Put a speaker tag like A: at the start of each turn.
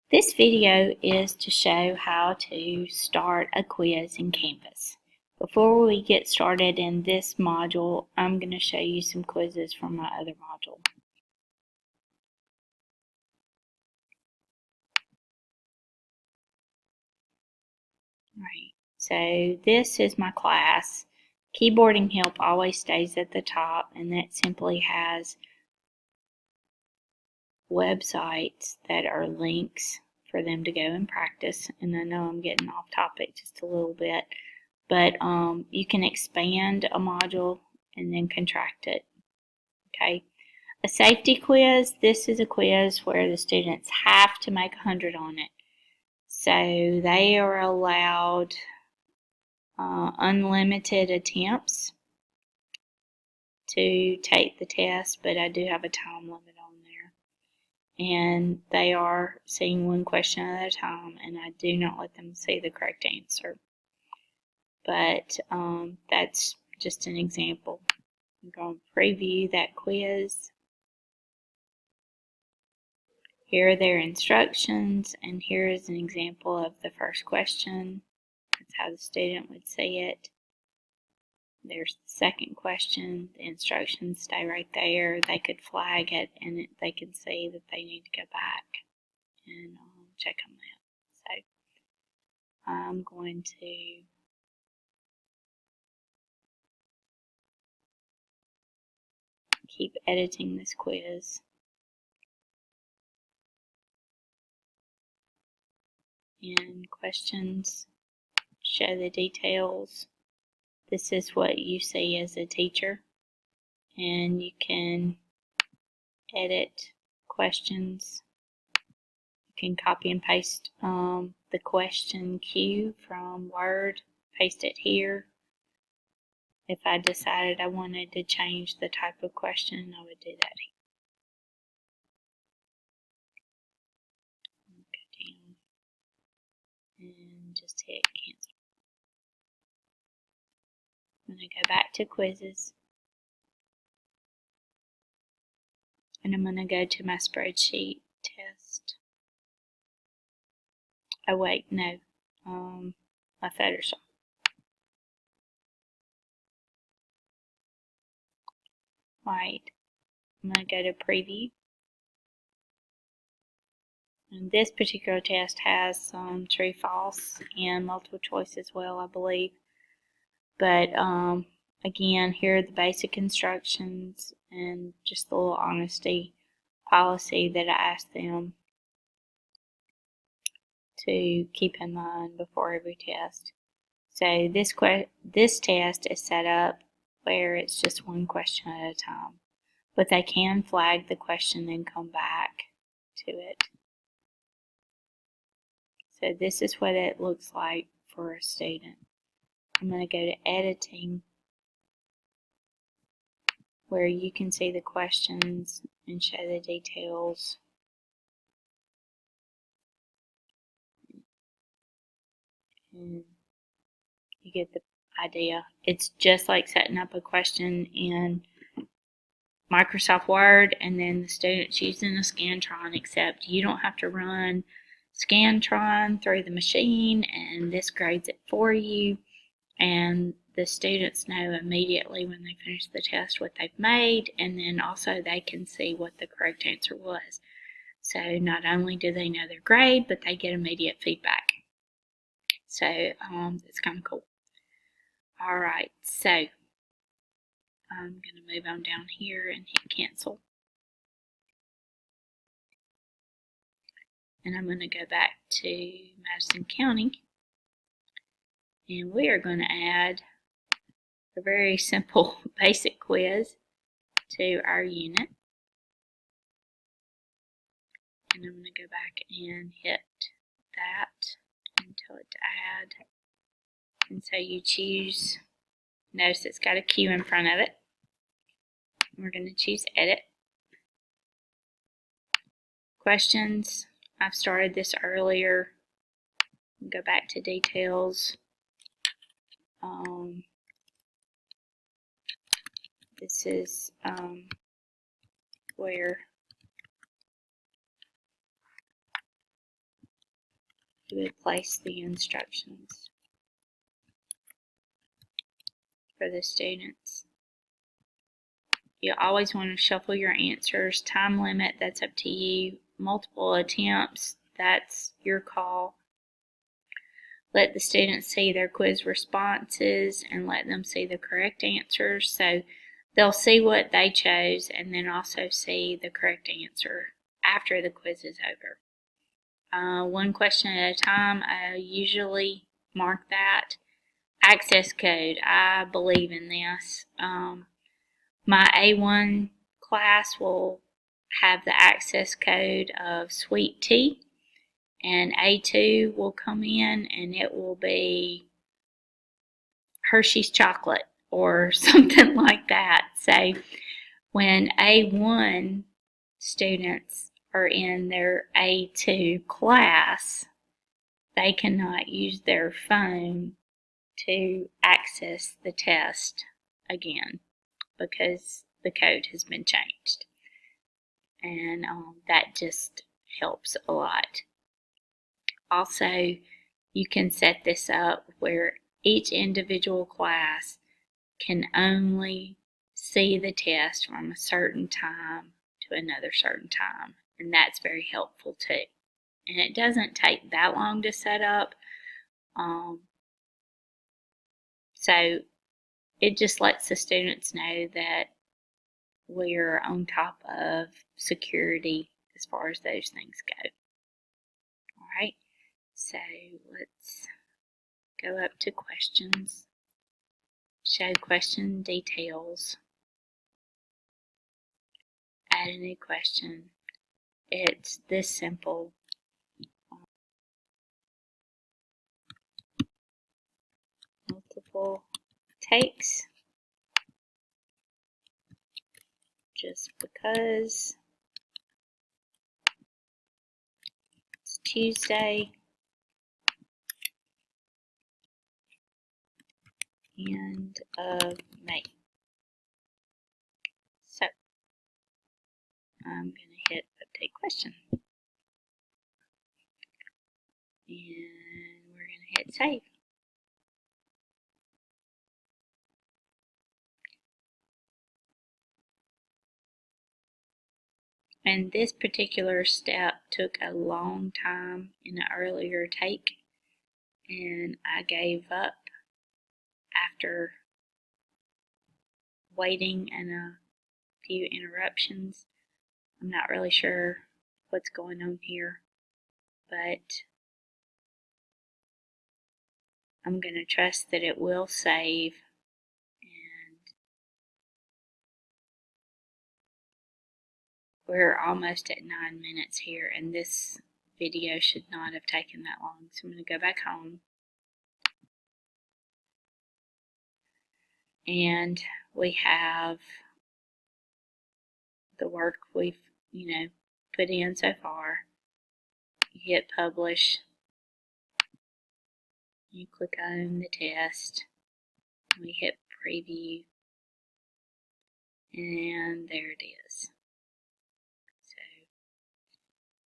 A: This video is to show how to start a quiz in Canvas. Before we get started in this module, I'm going to show you some quizzes from my other module. Right. So this is my class. Keyboarding help always stays at the top, and that simply has websites that are links for them to go and practice. And I know I'm getting off topic just a little bit, but you can expand a module and then contract it. Okay. A safety quiz, this is a quiz where the students have to make 100 on it. So they are allowed unlimited attempts to take the test, but I do have a time limit on there. And they are seeing one question at a time, and I do not let them see the correct answer. But that's just an example. I'm going to preview that quiz. Here are their instructions, and here is an example of the first question. That's how the student would see it. There's the second question. The instructions stay right there. They could flag it, and they can see that they need to go back and check on that. So I'm going to keep editing this quiz. And questions show the details. This is what you see as a teacher, and you can edit questions. You can copy and paste the question queue from Word, paste it here. If I decided I wanted to change the type of question, I would do that here. Go down and just hit cancel. I'm going to go back to quizzes, and I'm going to go to my spreadsheet test. Oh wait, no, my Photoshop. Right, I'm going to go to preview. And this particular test has some true, false, and multiple choice as well, I believe. But again, here are the basic instructions and just the little honesty policy that I asked them to keep in mind before every test. So this test is set up where it's just one question at a time, but they can flag the question and come back to it. So this is what it looks like for a student. I'm going to go to editing, where you can see the questions and show the details. And you get the idea. It's just like setting up a question in Microsoft Word, and then the student's using a Scantron, except you don't have to run Scantron through the machine, and this grades it for you. And the students know immediately when they finish the test what they've made, and then also they can see what the correct answer was. So not only do they know their grade, but they get immediate feedback. So it's kind of cool. Alright, so I'm going to move on down here and hit cancel. And I'm going to go back to Madison County, and we are going to add a very simple basic quiz to our unit. And I'm going to go back and hit that and tell it to add. And so you choose, notice it's got a Q in front of it. We're going to choose edit. Questions, I've started this earlier. Go back to details. This is where you would place the instructions for the students. You always want to shuffle your answers. Time limit, that's up to you. Multiple attempts, that's your call. Let the students see their quiz responses and let them see the correct answers. So they'll see what they chose and then also see the correct answer after the quiz is over. One question at a time, I usually mark that. Access code, I believe in this. My A1 class will have the access code of sweet tea, and A2 will come in and it will be Hershey's chocolate or something like that. So when A1 students are in their A2 class, they cannot use their phone to access the test again because the code has been changed, and that just helps a lot. Also, you can set this up where each individual class can only see the test from a certain time to another certain time, and that's very helpful too. And it doesn't take that long to set up, so it just lets the students know that we're on top of security as far as those things go. Alright, so let's go up to questions, show question details, add a new question. It's this simple. Multiple takes. Just because it's Tuesday end of May. So I'm going to hit update question. And we're going to hit save. And this particular step took a long time in an earlier take, and I gave up after waiting and a few interruptions. I'm not really sure what's going on here, but I'm going to trust that it will save. And we're almost at 9 minutes here, and this video should not have taken that long. So I'm going to go back home. And we have the work we've, put in so far. You hit publish. You click on the test. We hit preview. And there it is.